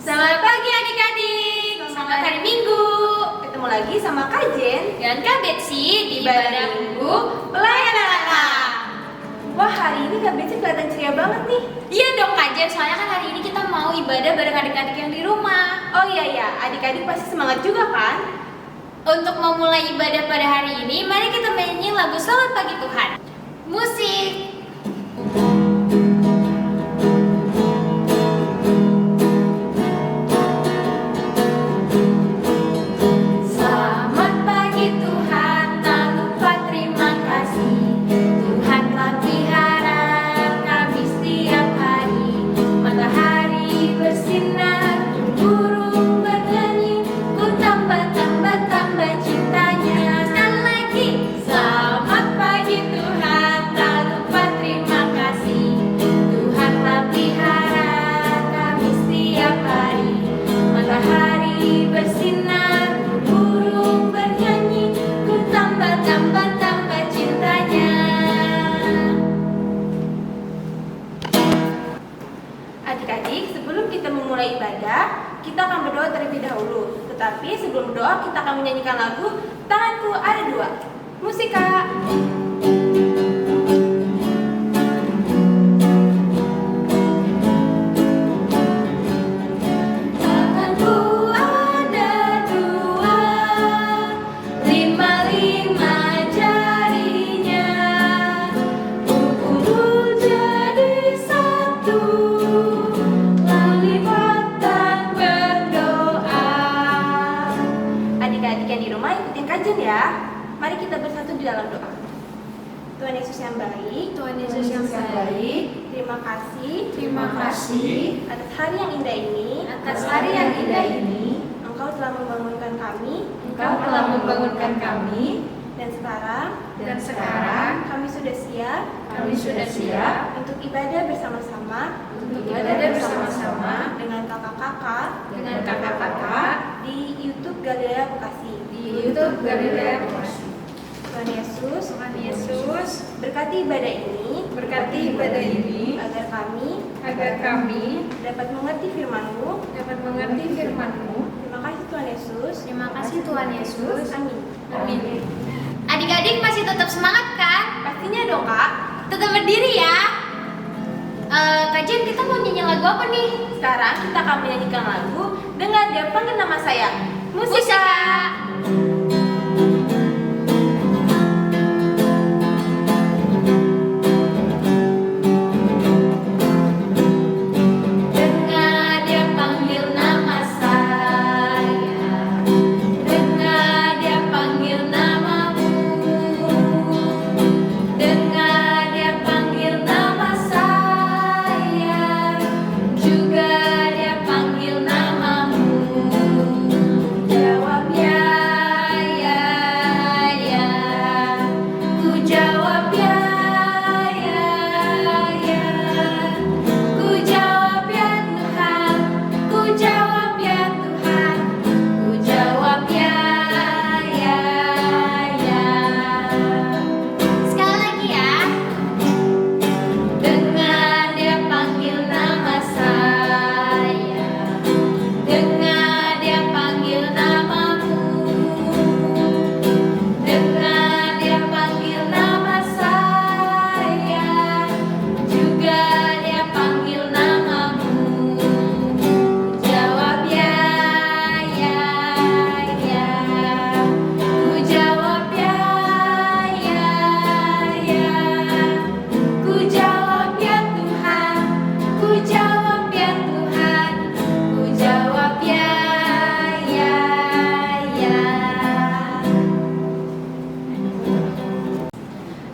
Selamat pagi adik-adik. Selamat hari Minggu. Ketemu lagi sama Kak Jen dan Kak Betsy di Ibadah Minggu Pelayanan Anak. Wah, hari ini Kak Betsy kelihatan ceria banget nih. Iya dong Kak Jen, soalnya kan hari ini kita mau ibadah bareng adik-adik yang di rumah. Oh iya, adik-adik pasti semangat juga kan? Untuk memulai ibadah pada hari ini, mari kita menyanyi lagu Selamat Pagi Tuhan. Musik. Adik-adik, sebelum kita memulai ibadah, kita akan berdoa terlebih dahulu. Tetapi sebelum berdoa, kita akan menyanyikan lagu Tanganku Ada Dua. Musik, Kak. Ya, mari kita bersatu di dalam doa. Tuhan Yesus yang baik, Tuhan Yesus yang baik, terima kasih atas hari yang indah ini, Engkau telah membangunkan kami, dan sekarang kami sudah siap untuk ibadah bersama-sama dengan kakak-kakak di YouTube Galilea Bekasi. Tuhan Yesus, berkati ibadah ini, agar kami dapat mengerti firman-Mu. Terima kasih Tuhan Yesus. Amin. Adik-adik masih tetap semangat kan? Pastinya dong, Kak. Tetap berdiri ya. Kak Jen, kita mau nyanyi lagu apa nih? Sekarang kita akan menyanyikan lagu Dengar Dia Panggil Nama Saya. Musik, Kak.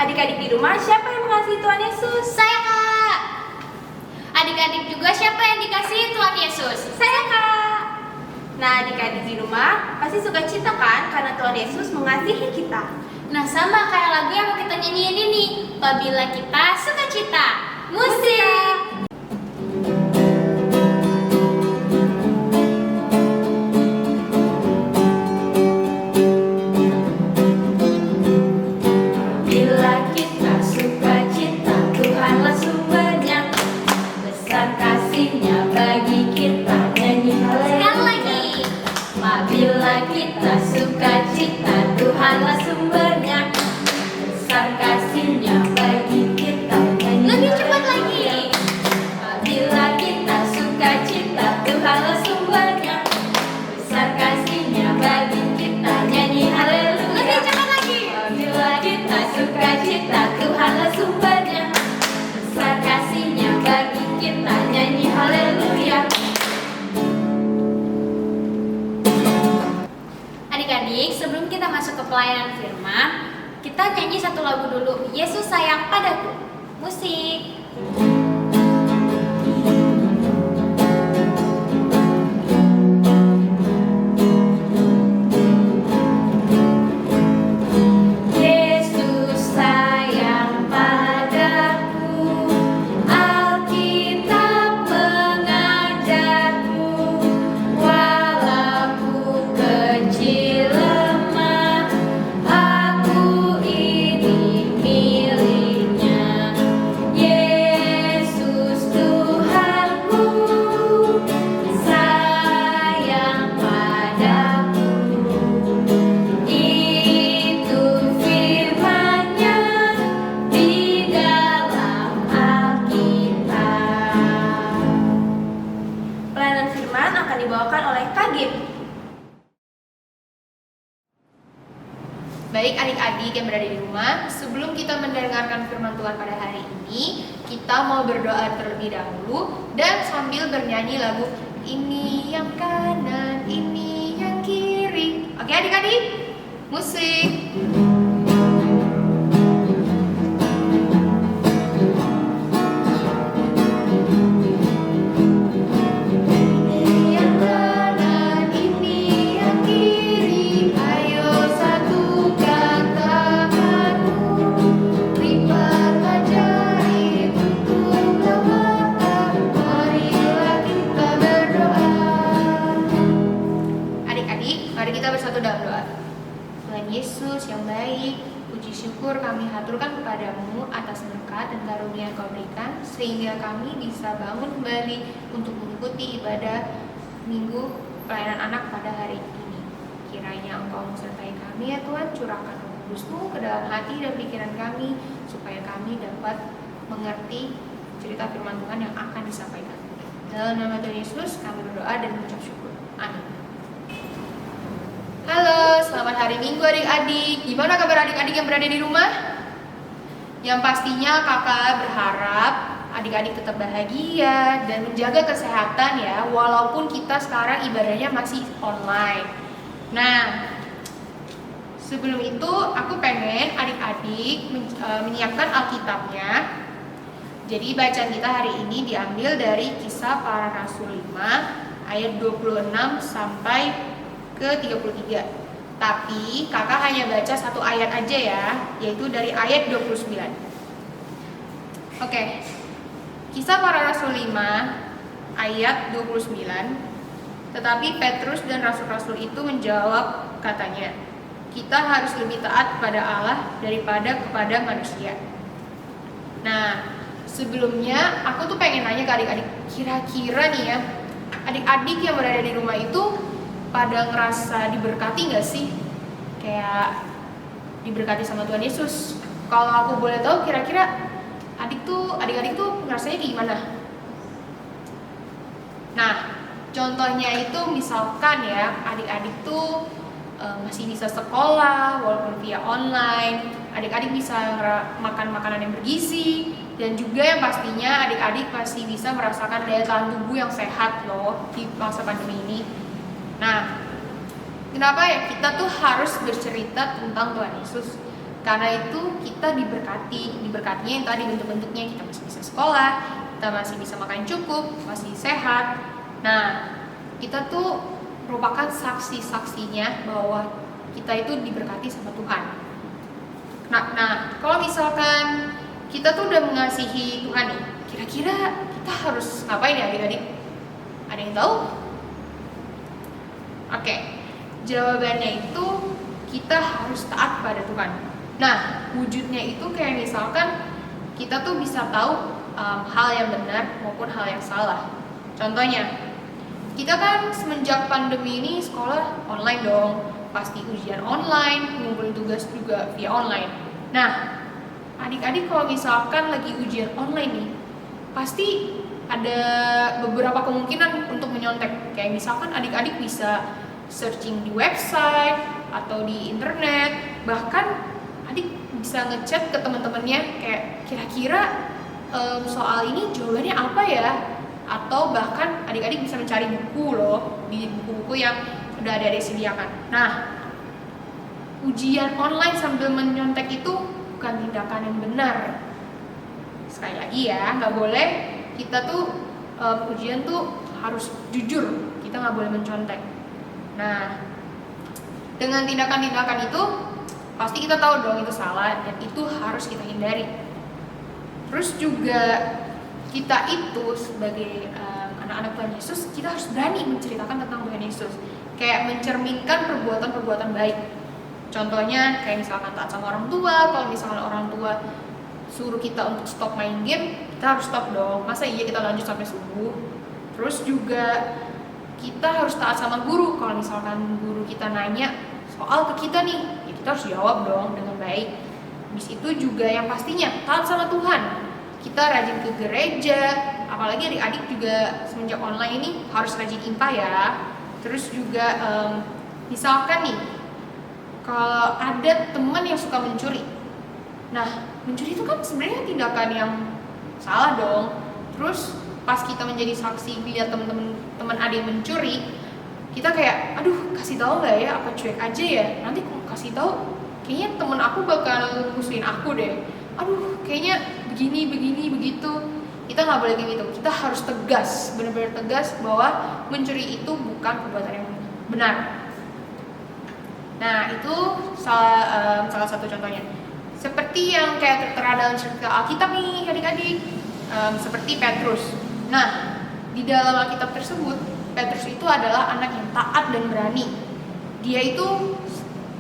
Adik-adik di rumah, siapa yang mengasihi Tuhan Yesus? Saya, Kak. Adik-adik juga siapa yang dikasihi Tuhan Yesus? Saya, Kak. Nah, adik-adik di rumah pasti suka cita kan karena Tuhan Yesus mengasihi kita. Nah, sama kayak lagu yang mau kita nyanyiin ini, Apabila Kita Sukacita. Musik. Kasihnya bagi kita, nyanyi pencipta, Tuhanlah sumbernya. Besar kasih-Nya bagi kita, nyanyi haleluya. Adik-adik, sebelum kita masuk ke pelayanan firman, kita nyanyi satu lagu dulu, Yesus Sayang Padaku. Musik. Baik adik-adik yang berada di rumah, sebelum kita mendengarkan firman Tuhan pada hari ini, kita mau berdoa terlebih dahulu dan sambil bernyanyi lagu Ini Yang Kanan, Ini Yang Kiri. Oke adik-adik, musik. Yesus yang baik, puji syukur kami haturkan kepadamu atas berkat dan karunia yang kau berikan, sehingga kami bisa bangun kembali untuk mengikuti ibadah minggu pelayanan anak pada hari ini. Kiranya Engkau menyertai kami ya Tuhan, curahkan Roh Kudus-Mu ke dalam hati dan pikiran kami, supaya kami dapat mengerti cerita firman Tuhan yang akan disampaikan. Dalam nama Tuhan Yesus kami berdoa dan mengucap syukur. Amin. Halo, selamat hari Minggu adik-adik. Gimana kabar adik-adik yang berada di rumah? Yang pastinya kakak berharap adik-adik tetap bahagia dan menjaga kesehatan ya, walaupun kita sekarang ibadahnya masih online. Nah, sebelum itu aku pengen adik-adik menyiapkan Alkitabnya. Jadi bacaan kita hari ini diambil dari Kisah Para Rasul 5 ayat 26 sampai ke 33. Tapi kakak hanya baca satu ayat aja ya, yaitu dari ayat 29. Oke. Kisah Para Rasul 5 ayat 29. Tetapi Petrus dan rasul-rasul itu menjawab katanya, kita harus lebih taat kepada Allah daripada kepada manusia. Nah, sebelumnya aku tuh pengen nanya ke adik-adik, kira-kira nih ya, adik-adik yang berada di rumah itu pada ngerasa diberkati gak sih? Kayak diberkati sama Tuhan Yesus. Kalau aku boleh tahu, kira-kira adik-adik tuh ngerasanya gimana? Nah, contohnya itu misalkan ya, adik-adik tuh masih bisa sekolah walaupun via online. Adik-adik bisa makan makanan yang bergizi, dan juga yang pastinya adik-adik masih bisa merasakan daya tahan tubuh yang sehat loh di masa pandemi ini. Nah, kenapa ya kita tuh harus bercerita tentang Tuhan Yesus? Karena itu kita diberkatinya yang tadi bentuk-bentuknya, kita masih bisa sekolah, kita masih bisa makan cukup, masih sehat. Nah, kita tuh merupakan saksi-saksinya bahwa kita itu diberkati sama Tuhan. Nah, kalau misalkan kita tuh udah mengasihi Tuhan nih, kira-kira kita harus ngapain ya adik-adik? Ada yang tahu? Oke, jawabannya itu kita harus taat pada Tuhan. Nah, wujudnya itu kayak misalkan kita tuh bisa tahu hal yang benar maupun hal yang salah. Contohnya, kita kan semenjak pandemi ini sekolah online dong, pasti ujian online, ngumpulin tugas juga via online. Nah, adik-adik kalau misalkan lagi ujian online nih, pasti ada beberapa kemungkinan untuk menyontek. Kayak misalkan adik-adik bisa searching di website atau di internet, bahkan adik bisa ngechat ke teman-temannya kayak kira-kira soal ini jawabannya apa ya, atau bahkan adik-adik bisa mencari buku loh di buku-buku yang udah ada disediakan. Nah, ujian online sambil menyontek itu bukan tindakan yang benar. Sekali lagi ya, nggak boleh kita tuh ujian tuh harus jujur, kita nggak boleh mencontek. Nah, dengan tindakan-tindakan itu pasti kita tahu dong itu salah dan itu harus kita hindari. Terus juga kita itu sebagai anak-anak Tuhan Yesus, kita harus berani menceritakan tentang Tuhan Yesus, kayak mencerminkan perbuatan-perbuatan baik. Contohnya kayak misalkan taat sama orang tua. Kalau misalkan orang tua suruh kita untuk stop main game, kita harus stop dong. Masa iya kita lanjut sampai subuh? Terus juga kita harus taat sama guru. Kalau misalkan guru kita nanya soal ke kita nih, ya kita harus jawab dong dengan baik. Habis itu juga yang pastinya taat sama Tuhan. Kita rajin ke gereja, apalagi adik-adik juga semenjak online ini harus rajin IMPA ya. Terus juga misalkan nih, kalau ada teman yang suka mencuri, nah mencuri itu kan sebenarnya tindakan yang salah dong. Terus pas kita menjadi saksi lihat teman ada yang mencuri, kita kayak aduh kasih tahu nggak ya, apa cuek aja ya, nanti kalau kasih tahu kayaknya temen aku bakal musuhin aku deh, aduh kayaknya begini begitu. Kita nggak boleh kayak gitu, kita harus tegas, benar-benar tegas bahwa mencuri itu bukan perbuatan yang benar. Nah itu salah satu contohnya, seperti yang kayak tertera dalam cerita Alkitab nih adik-adik, seperti Petrus. Nah di dalam Alkitab tersebut, Petrus itu adalah anak yang taat dan berani. Dia itu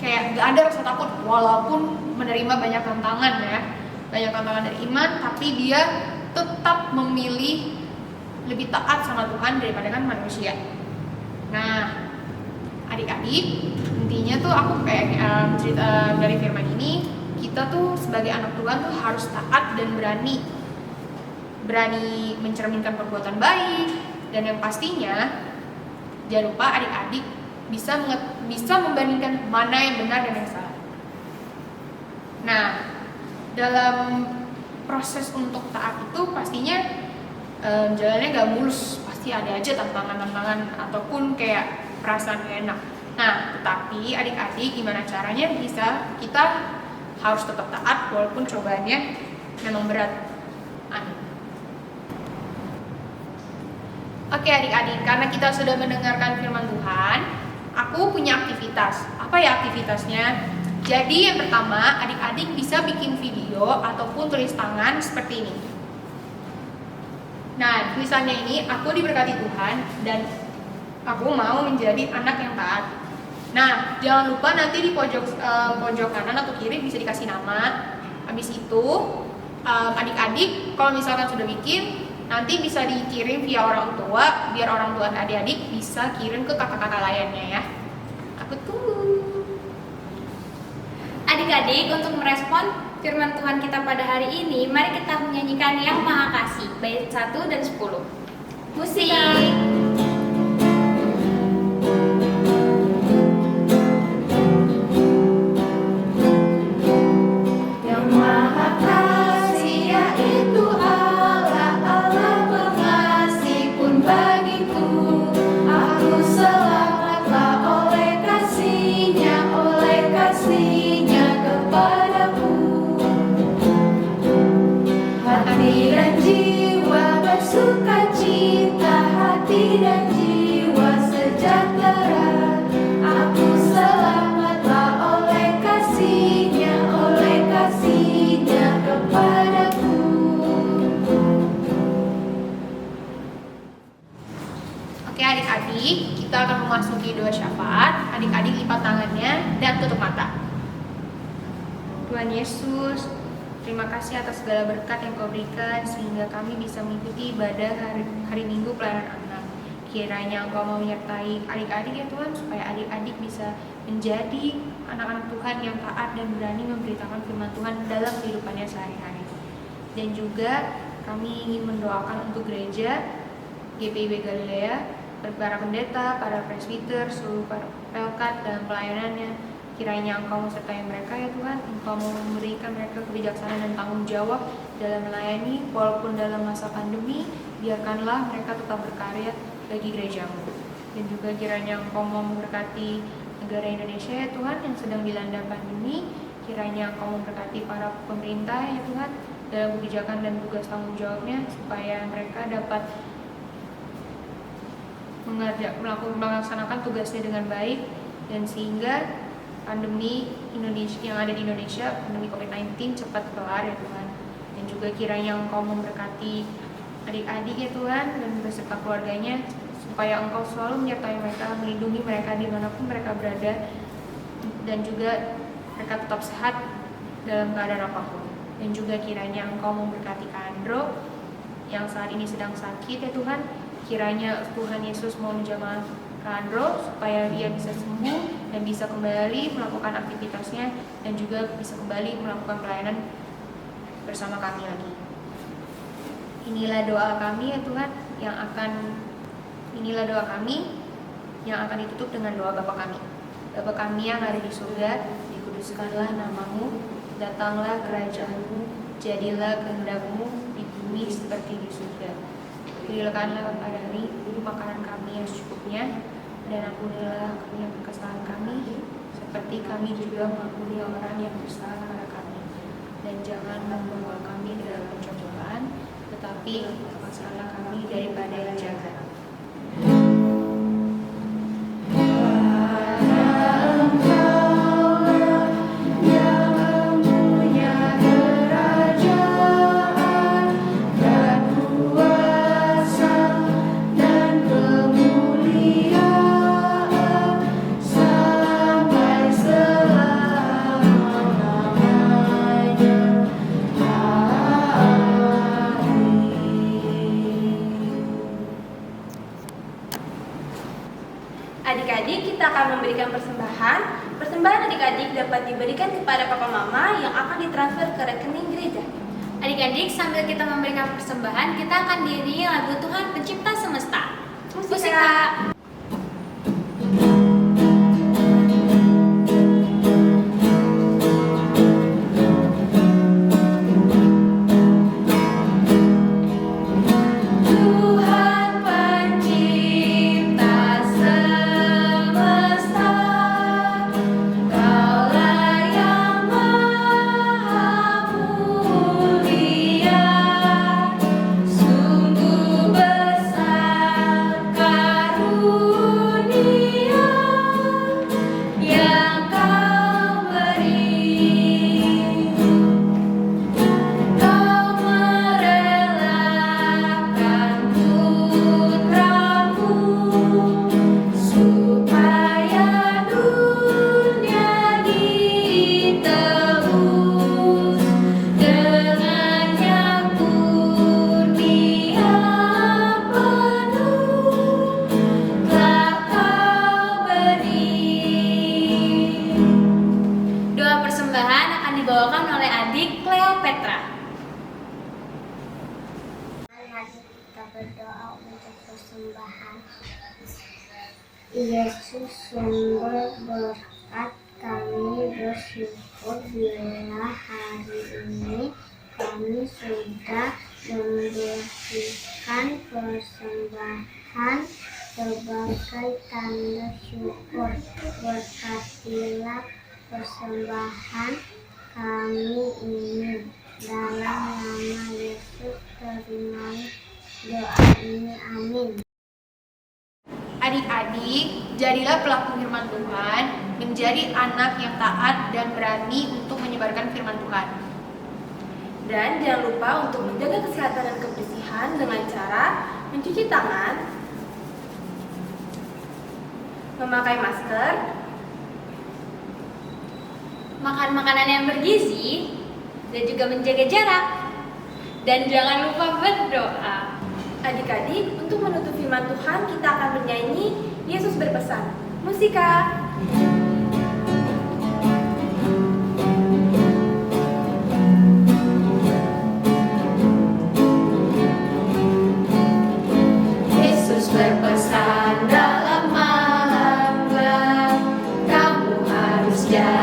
kayak gak ada rasa takut walaupun menerima banyak tantangan ya, banyak tantangan dari iman, tapi dia tetap memilih lebih taat sama Tuhan daripada kan manusia. Nah adik-adik, intinya tuh aku kayak cerita dari firman ini, kita tuh sebagai anak Tuhan tuh harus taat dan berani mencerminkan perbuatan baik. Dan yang pastinya jangan lupa adik-adik bisa membandingkan mana yang benar dan yang salah. Nah dalam proses untuk taat itu pastinya jalannya gak mulus, pasti ada aja tantangan-tantangan ataupun kayak perasaan gak enak. Nah tetapi adik-adik gimana caranya kita harus tetap taat walaupun cobaannya memang berat. Amin. Oke adik-adik, karena kita sudah mendengarkan firman Tuhan, aku punya aktivitas. Apa ya aktivitasnya? Jadi yang pertama, adik-adik bisa bikin video ataupun tulis tangan seperti ini. Nah, tulisannya ini, aku diberkati Tuhan dan aku mau menjadi anak yang taat. Nah, jangan lupa nanti di pojok kanan atau kiri bisa dikasih nama. Habis itu, adik-adik kalau misalkan sudah bikin, nanti bisa dikirim via orang tua, biar orang tua adik-adik bisa kirim ke kakak-kakak lainnya ya. Aku tunggu. Adik-adik, untuk merespon firman Tuhan kita pada hari ini, mari kita menyanyikan Yang Maha Kasih, bait 1 dan 10. Musik. Adik-adik, kita akan memasuki doa syafaat. Adik-adik lipat tangannya dan tutup mata. Tuhan Yesus, terima kasih atas segala berkat yang Kau berikan sehingga kami bisa mengikuti ibadah hari Minggu pelayanan anak. Kiranya Engkau mau menyertai adik-adik ya Tuhan, supaya adik-adik bisa menjadi anak-anak Tuhan yang taat dan berani memberitakan firman Tuhan dalam kehidupannya sehari-hari. Dan juga kami ingin mendoakan untuk gereja GPIB Galilea, para pendeta, para presbiter, seluruh para pelkat dalam pelayanannya. Kiranya Engkau menyertai mereka ya Tuhan, Engkau memberikan mereka kebijaksanaan dan tanggung jawab dalam melayani walaupun dalam masa pandemi. Biarkanlah mereka tetap berkarya bagi gereja-Mu. Dan juga kiranya Engkau mau memberkati negara Indonesia ya Tuhan yang sedang dilanda pandemi. Kiranya Engkau memberkati para pemerintah ya Tuhan dalam kebijakan dan tugas tanggung jawabnya, supaya mereka dapat melaksanakan tugasnya dengan baik, dan sehingga pandemi Indonesia yang ada di Indonesia, pandemi COVID-19 cepat kelar ya Tuhan. Dan juga kiranya Engkau memberkati adik-adik ya Tuhan dan beserta keluarganya, supaya Engkau selalu menyertai mereka, melindungi mereka dimanapun mereka berada, dan juga mereka tetap sehat dalam keadaan apapun. Dan juga kiranya Engkau memberkati Kak Andro yang saat ini sedang sakit ya Tuhan. Kiranya Tuhan Yesus mau menjamah Kak Andro supaya dia bisa sembuh dan bisa kembali melakukan aktivitasnya, dan juga bisa kembali melakukan pelayanan bersama kami lagi. Inilah doa kami ya Tuhan yang akan ditutup dengan doa Bapa kami. Bapa kami yang ada di surga, dikuduskanlah namamu, datanglah kerajaan-Mu, jadilah kehendak-Mu di bumi seperti di surga. Berikanlah pada hari makanan kami yang secukupnya, dan ampunilah kami yang kesalahan kami, seperti kami juga mengampuni orang yang bersalah kepada kami. Dan jangan membawa kami dalam pencobaan, tetapi lepaskanlah kami daripada yang jahat. Adik-adik, kita akan memberikan persembahan. Persembahan adik-adik dapat diberikan kepada papa mama yang akan ditransfer ke rekening gereja. Adik-adik, sambil kita memberikan persembahan, kita akan diiringi lagu Tuhan Pencipta Semesta. Musika. Dibawakan oleh adik Cleopatra. Mari kita berdoa untuk persembahan. Yesus sumber berkat, kami bersyukur bila hari ini kami sudah membersihkan persembahan sebagai tanda syukur. Berkatilah persembahan kami ini, dalam nama Yesus terimalah doa ini, amin. Adik-adik, jadilah pelaku firman Tuhan, menjadi anak yang taat dan berani untuk menyebarkan firman Tuhan. Dan jangan lupa untuk menjaga kesehatan dan kebersihan dengan cara mencuci tangan, memakai masker, makan makanan yang bergizi, dan juga menjaga jarak. Dan jangan lupa berdoa. Adik-adik, untuk menutup firman Tuhan, kita akan bernyanyi Yesus berpesan. Musika. Yesus berpesan dalam malam gelap, kamu harus jalan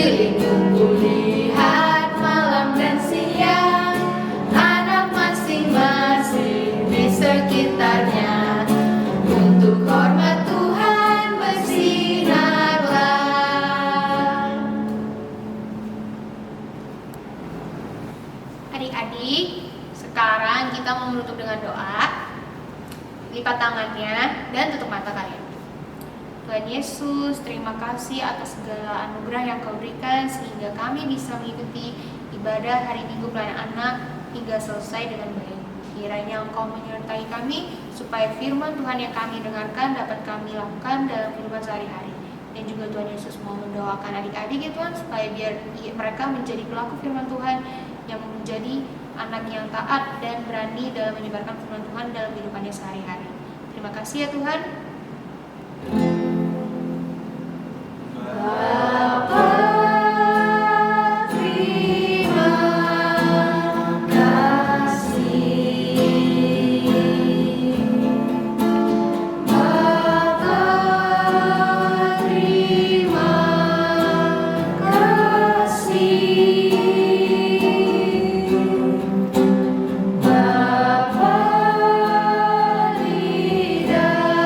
Sekelilingku lihat malam dan siang, anak masing-masing di sekitarnya. Untuk hormat Tuhan bersinarlah. Adik-adik, sekarang kita mau menutup dengan doa. Lipat tangannya dan tutup mata kalian. Tuhan Yesus, terima kasih atas segala anugerah yang Kau berikan sehingga kami bisa mengikuti ibadah hari Minggu Pelayanan Anak hingga selesai dengan baik. Kiranya Engkau menyertai kami supaya firman Tuhan yang kami dengarkan dapat kami lakukan dalam kehidupan sehari-hari. Dan juga Tuhan Yesus mau mendoakan adik-adik ya Tuhan, supaya biar mereka menjadi pelaku firman Tuhan yang menjadi anak yang taat dan berani dalam menyebarkan firman Tuhan dalam kehidupannya sehari-hari. Terima kasih ya Tuhan. Bapa, terima kasih. Bapa, terima kasih. Bapa di dalam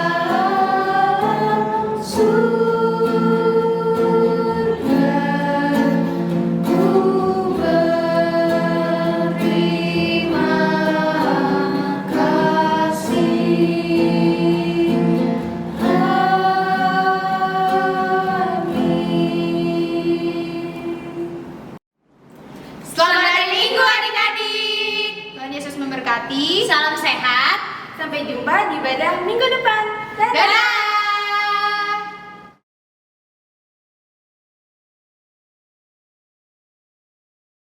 Selamat hari Minggu adik-adik. Tuhan Yesus memberkati. Salam sehat. Sampai jumpa di ibadah minggu depan. Dadah.